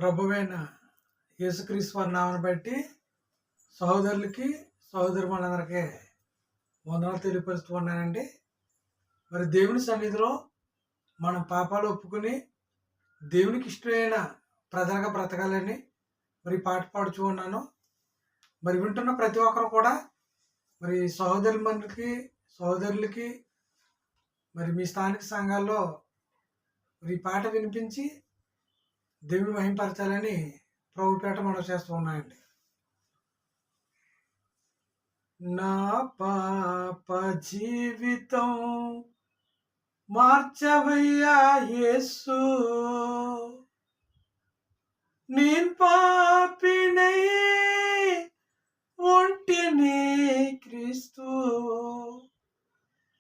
ప్రభువైన యేసుక్రీస్తు వారి నామమును బట్టి సహోదరులకి, సహోదరులందరికీ వందనాలు తెలియపరుస్తూ ఉన్నానండి. మరి దేవుని సన్నిధిలో మనం పాపాలు ఒప్పుకుని దేవునికి ఇష్టమైన ప్రజలుగా బ్రతకాలని మరి పాట పాడుతూ ఉన్నాను. మరి వింటున్న ప్రతి ఒక్కరు కూడా మరి సహోదరులకి మరి మీ స్థానిక సంఘాల్లో మరి ఈ పాట వినిపించి దేవుని మహింపరచాలని ప్రభుపేట మనం చేస్తూ ఉన్నాయండి. నా పాప జీవితం మార్చవయ్యా యేసు, నేను పాపినై ఒంటిని క్రీస్తు,